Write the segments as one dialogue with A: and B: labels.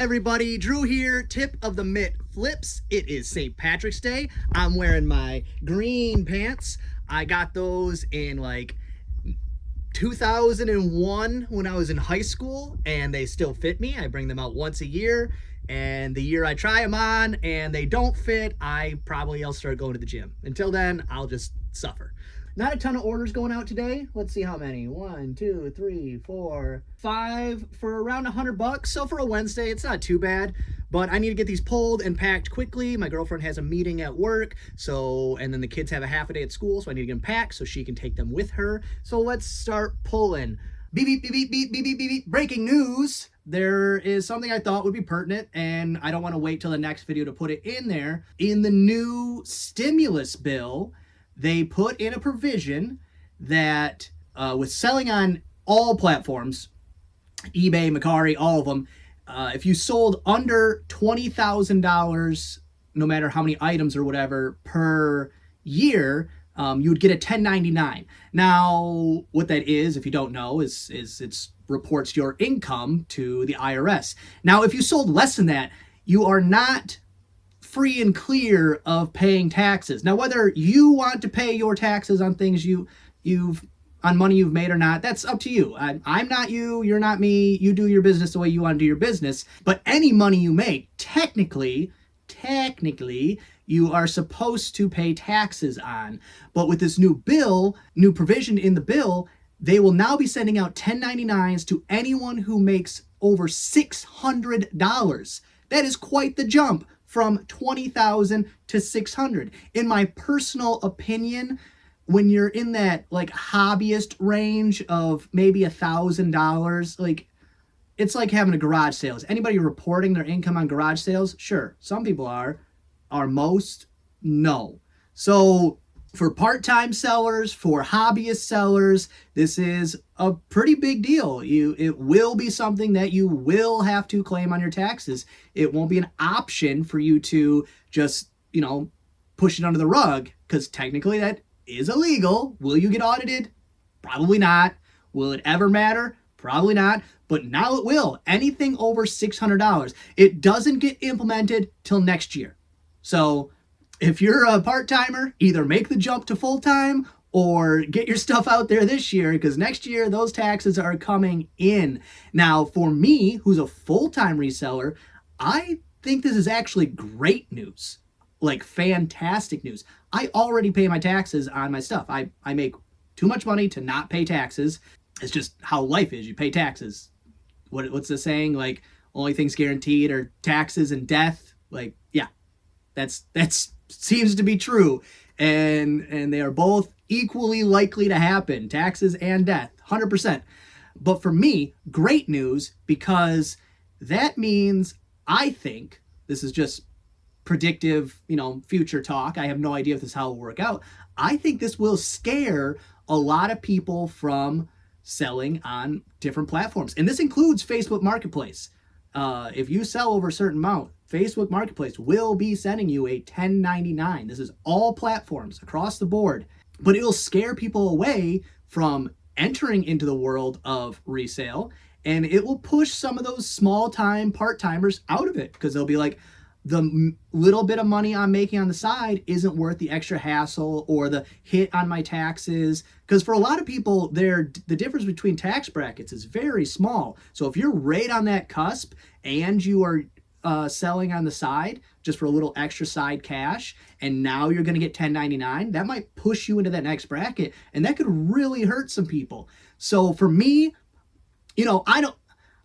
A: everybody, Drew here. Tip of the mitt flips. It is St. Patrick's Day. I'm wearing my green pants. I got those in like 2001 when I was in high school, and they still fit me. I bring them out once a year, and the year I try them on and they don't fit, I'll start going to the gym. Until then, I'll just suffer. Not a ton of orders going out today. Let's see how many. 1, 2, 3, 4, 5 for around $100. So for a Wednesday, it's not too bad. But I need to get these pulled and packed quickly. My girlfriend has a meeting at work, and then the kids have a half a day at school, so I need to get them packed so she can take them with her. So let's start pulling. Beep, beep, beep, beep, beep, beep, beep, beep. Breaking news. There is something I thought would be pertinent, and I don't want to wait till the next video to put it in there. In the new stimulus bill, they put in a provision that with selling on all platforms, eBay, Mercari, all of them, if you sold under $20,000, no matter how many items or whatever per year, you would get a 1099. Now, what that is, if you don't know, is it reports your income to the IRS. Now, if you sold less than that, you are not free and clear of paying taxes. Now, whether you want to pay your taxes on things on money you've made or not, that's up to you. I'm not you, you're not me. You do your business the way you want to do your business. But any money you make, technically, you are supposed to pay taxes on. But with this new provision in the bill, they will now be sending out 1099s to anyone who makes over $600. That is quite the jump from $20,000 to $600. In my personal opinion, when you're in that like hobbyist range of maybe $1,000, like it's like having a garage sale. Is anybody reporting their income on garage sales? Sure, some people are. Are most? No. So for part-time sellers, for hobbyist sellers, this is a pretty big deal. It will be something that you will have to claim on your taxes. It won't be an option for you to just, push it under the rug, because technically that is illegal. Will you get audited? Probably not. Will it ever matter? Probably not. But now it will. Anything over $600. It doesn't get implemented till next year. So if you're a part-timer, either make the jump to full-time or get your stuff out there this year, because next year those taxes are coming in. Now, for me, who's a full-time reseller, I think this is actually great news. Like fantastic news. I already pay my taxes on my stuff. I make too much money to not pay taxes. It's just how life is. You pay taxes. What's the saying? Like, only things guaranteed are taxes and death. Like, yeah. That's seems to be true, and they are both equally likely to happen, taxes and death, 100%. But for me, great news, because that means, I think, this is just predictive, future talk. I have no idea if this is how it will work out. I think this will scare a lot of people from selling on different platforms, and this includes Facebook Marketplace. If you sell over a certain amount, Facebook Marketplace will be sending you a 1099. This is all platforms across the board, but it will scare people away from entering into the world of resale, and it will push some of those small-time part-timers out of it, because they'll be like, the little bit of money I'm making on the side isn't worth the extra hassle or the hit on my taxes. Because for a lot of people, the difference between tax brackets is very small. So if you're right on that cusp and you are selling on the side just for a little extra side cash, and now you're going to get 1099, that might push you into that next bracket, and that could really hurt some people. So for me, I don't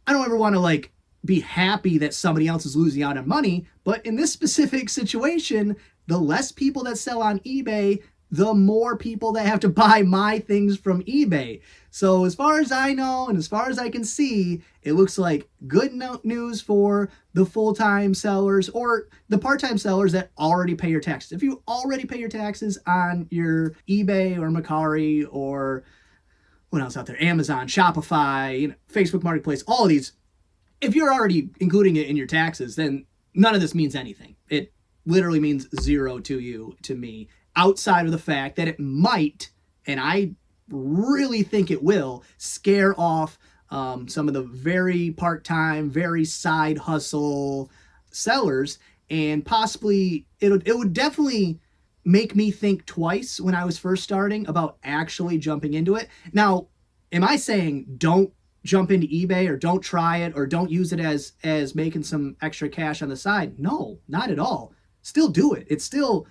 A: ever want to be happy that somebody else is losing out on money, but in this specific situation, the less people that sell on eBay, the more people that have to buy my things from eBay. So as far as I know, and as far as I can see, it looks like good news for the full-time sellers or the part-time sellers that already pay your taxes. If you already pay your taxes on your eBay or Mercari or what else out there, Amazon, Shopify, Facebook Marketplace, all of these, if you're already including it in your taxes, then none of this means anything. It literally means zero to me, outside of the fact that it might, and I really think it will, scare off some of the very part-time, very side hustle sellers, and possibly it would definitely make me think twice when I was first starting about actually jumping into it. Now, am I saying don't jump into eBay or don't try it or don't use it as making some extra cash on the side? No, not at all. Still do it. It's still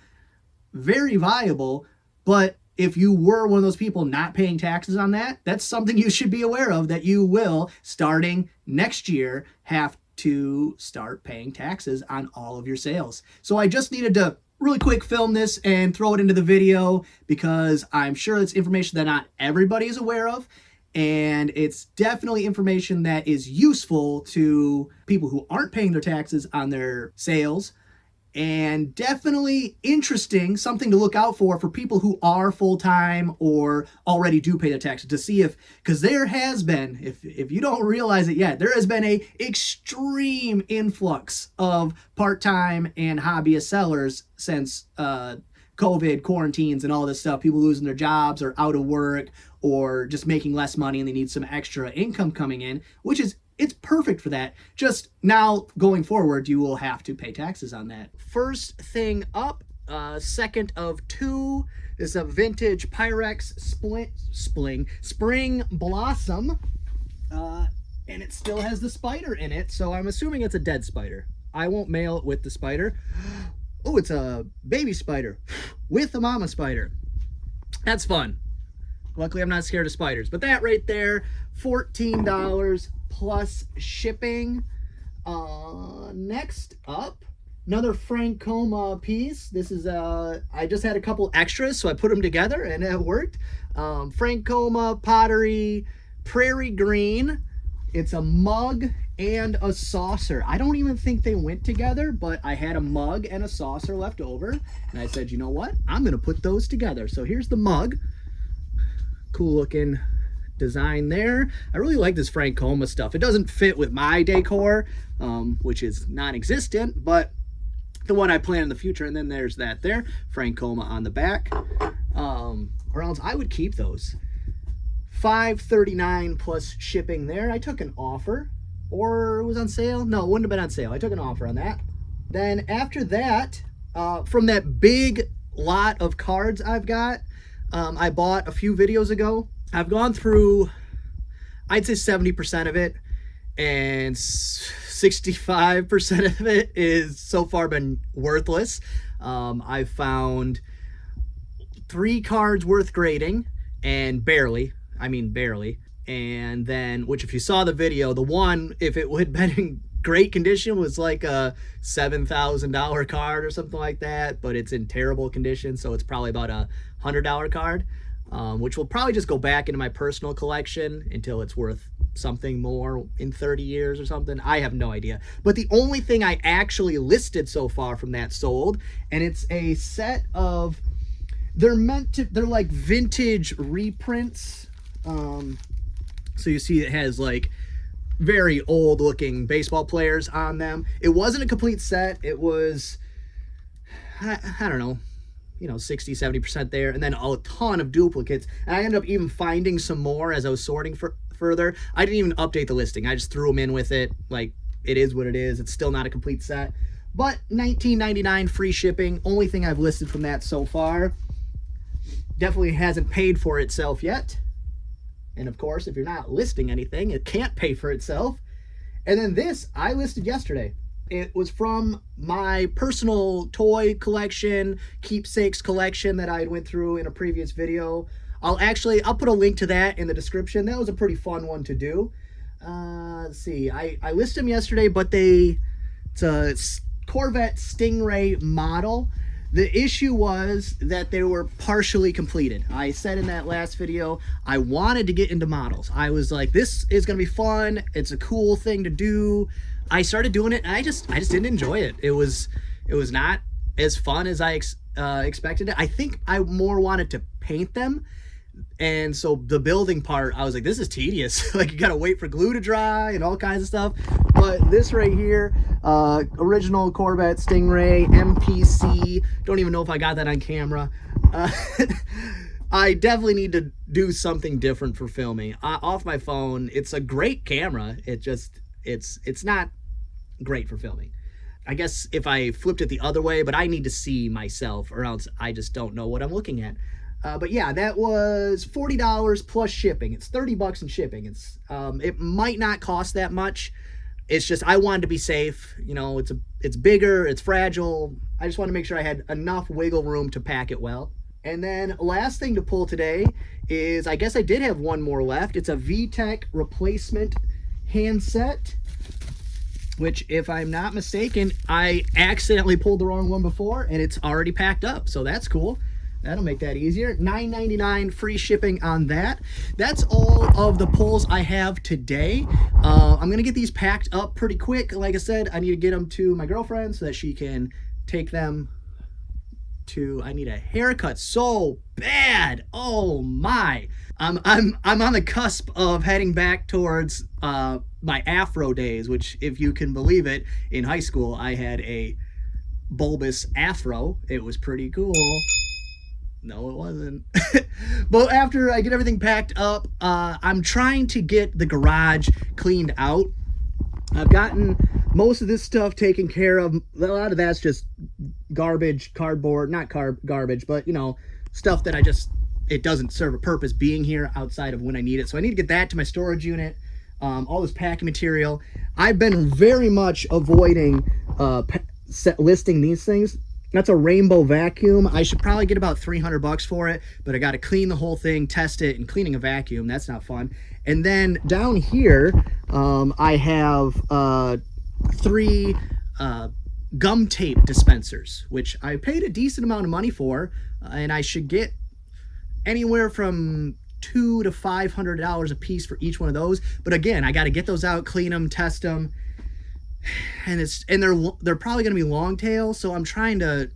A: very viable, but if you were one of those people not paying taxes on that, that's something you should be aware of, that you will, starting next year, have to start paying taxes on all of your sales. So I just needed to really quick film this and throw it into the video because I'm sure it's information that not everybody is aware of, and it's definitely information that is useful to people who aren't paying their taxes on their sales, and definitely interesting, something to look out for people who are full-time or already do pay their taxes, to see if, because there has been, if you don't realize it yet, there has been a extreme influx of part-time and hobbyist sellers since COVID, quarantines, and all this stuff. People losing their jobs or out of work or just making less money and they need some extra income coming in, which is, it's perfect for that. Just now going forward, you will have to pay taxes on that. First thing up, second of two, is a vintage Pyrex Spring Blossom. And it still has the spider in it, so I'm assuming it's a dead spider. I won't mail it with the spider. Oh, it's a baby spider with a mama spider. That's fun. Luckily, I'm not scared of spiders. But that right there, $14 plus shipping. Next up, another Francoma piece. This is I just had a couple extras, so I put them together and it worked. Francoma pottery, prairie green. It's a mug and a saucer. I don't even think they went together, but I had a mug and a saucer left over, and I said, you know what? I'm gonna put those together. So here's the mug. Cool looking design there. I really like this Francoma stuff. It doesn't fit with my decor, which is non-existent, but the one I plan in the future. And then there's that there, Francoma on the back. Or else I would keep those. $5.39 plus shipping there. I took an offer, or it was on sale. No, it wouldn't have been on sale. I took an offer on that. Then after that, from that big lot of cards I've got, I bought a few videos ago. I've gone through, I'd say 70% of it, and 65% of it is so far been worthless. I've found 3 cards worth grading, and barely. And then, which if you saw the video, the one, if it had been in great condition, was like a $7,000 card or something like that, but it's in terrible condition, so it's probably about a $100 card. Which will probably just go back into my personal collection until it's worth something more in 30 years or something. I have no idea. But the only thing I actually listed so far from that sold, and it's a set of, they're like vintage reprints. So you see it has like very old looking baseball players on them. It wasn't a complete set. It was, I don't know, 60-70% there, and then a ton of duplicates. And I ended up even finding some more as I was sorting further. I didn't even update the listing. I just threw them in with it. Like, it is what it is. It's still not a complete set, but $19.99 free shipping. Only thing I've listed from that so far. Definitely hasn't paid for itself yet. And of course, if you're not listing anything, it can't pay for itself. And then this I listed yesterday. It was from my personal toy collection, keepsakes collection that I went through in a previous video. I'll put a link to that in the description. That was a pretty fun one to do. Let's see, I listed them yesterday, but it's a Corvette Stingray model. The issue was that they were partially completed. I said in that last video, I wanted to get into models. I was like, this is gonna be fun. It's a cool thing to do. I started doing it, and I just didn't enjoy it. It was not as fun as I expected it. I think I more wanted to paint them, and so the building part, I was like, this is tedious. Like, you gotta wait for glue to dry and all kinds of stuff. But this right here, original Corvette Stingray MPC. Don't even know if I got that on camera. I definitely need to do something different for filming. Off my phone, it's a great camera. It's not great for filming. I guess if I flipped it the other way, but I need to see myself, or else I just don't know what I'm looking at. But yeah, that was $40 plus shipping. It's $30 in shipping. It might not cost that much. It's just I wanted to be safe. You know, it's bigger, it's fragile. I just want to make sure I had enough wiggle room to pack it well. And then last thing to pull today is, I guess I did have one more left. It's a VTech replacement handset, which, if I'm not mistaken, I accidentally pulled the wrong one before, and it's already packed up. So that's cool. That'll make that easier. $9.99 free shipping on that. That's all of the pulls I have today. I'm going to get these packed up pretty quick. Like I said, I need to get them to my girlfriend so that she can take them to... I need a haircut so bad. Oh my. I'm on the cusp of heading back towards my afro days, which, if you can believe it, in high school I had a bulbous afro. It was pretty cool. No, it wasn't. But after I get everything packed up, I'm trying to get the garage cleaned out. I've gotten most of this stuff taken care of. A lot of that's just garbage, cardboard, not garbage, but, you know, stuff that it doesn't serve a purpose being here outside of when I need it. So I need to get that to my storage unit. All this packing material. I've been very much avoiding listing these things. That's a rainbow vacuum. I should probably get about $300 for it, but I got to clean the whole thing, test it, and cleaning a vacuum, that's not fun. And then down here, I have 3 gum tape dispensers, which I paid a decent amount of money for, and I should get anywhere from $200 to $500 a piece for each one of those. But again, I got to get those out, clean them, test them. And they're probably going to be long tail, so I'm trying to,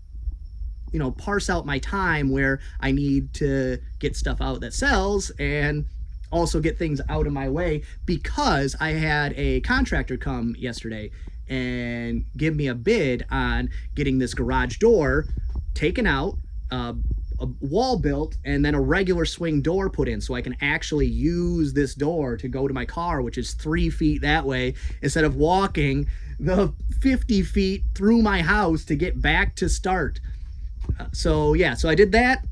A: you know, parse out my time where I need to get stuff out that sells and also get things out of my way, because I had a contractor come yesterday and give me a bid on getting this garage door taken out, a wall built, and then a regular swing door put in, so I can actually use this door to go to my car, which is 3 feet that way, instead of walking the 50 feet through my house to get back to start. So yeah, so I did that.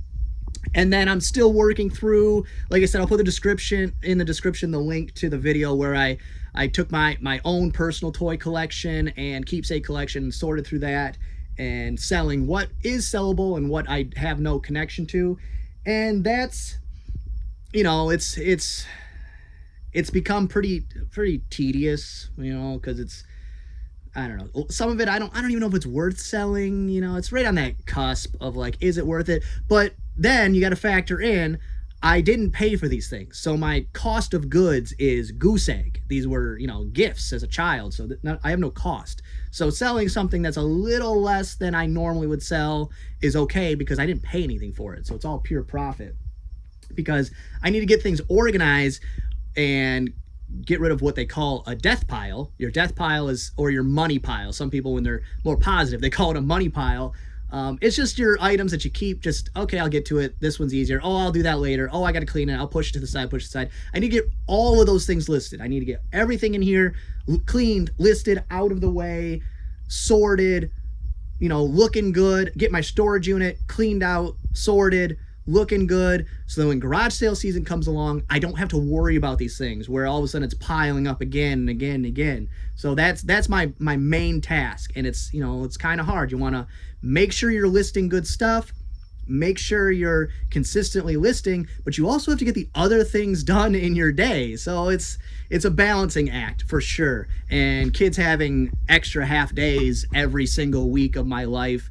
A: And then I'm still working through, like I said, I'll put in the description the link to the video where I took my own personal toy collection and keepsake collection and sorted through that, and selling what is sellable and what I have no connection to. And that's, you know, it's become pretty tedious, you know, because it's, I don't know, some of it I don't even know if it's worth selling. You know, it's right on that cusp of like, is it worth it? But then you got to factor in, I didn't pay for these things, so my cost of goods is goose egg. These were, you know, gifts as a child, so I have no cost. So selling something that's a little less than I normally would sell is okay, because I didn't pay anything for it, so it's all pure profit. Because I need to get things organized and get rid of what they call a death pile. Your death pile is, or your money pile. Some people, when they're more positive, they call it a money pile. It's just your items that you keep, just, okay, I'll get to it. This one's easier. Oh, I'll do that later. Oh, I got to clean it. I'll push it to the side, I need to get all of those things listed. I need to get everything in here cleaned, listed, out of the way, sorted, you know, looking good, get my storage unit cleaned out, sorted, looking good, so that when garage sale season comes along, I don't have to worry about these things where all of a sudden it's piling up again and again and again. So that's my main task, and it's, you know, it's kind of hard. You want to make sure you're listing good stuff, make sure you're consistently listing, but you also have to get the other things done in your day. So it's a balancing act for sure. And kids having extra half days every single week of my life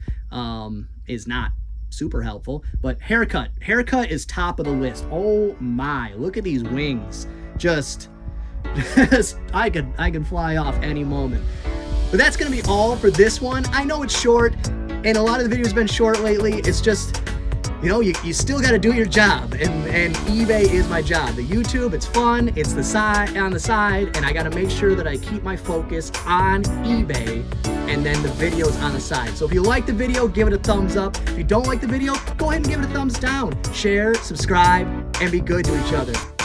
A: is not super helpful. But haircut is top of the list. Oh my, look at these wings. Just I could fly off any moment. But that's gonna be all for this one. I know it's short, and a lot of the videos have been short lately. It's just, you know, you still got to do your job, and eBay is my job. The YouTube, it's fun, it's the side on the side, and I got to make sure that I keep my focus on eBay and then the videos on the side. So if you like the video, give it a thumbs up. If you don't like the video, go ahead and give it a thumbs down. Share, subscribe, and be good to each other.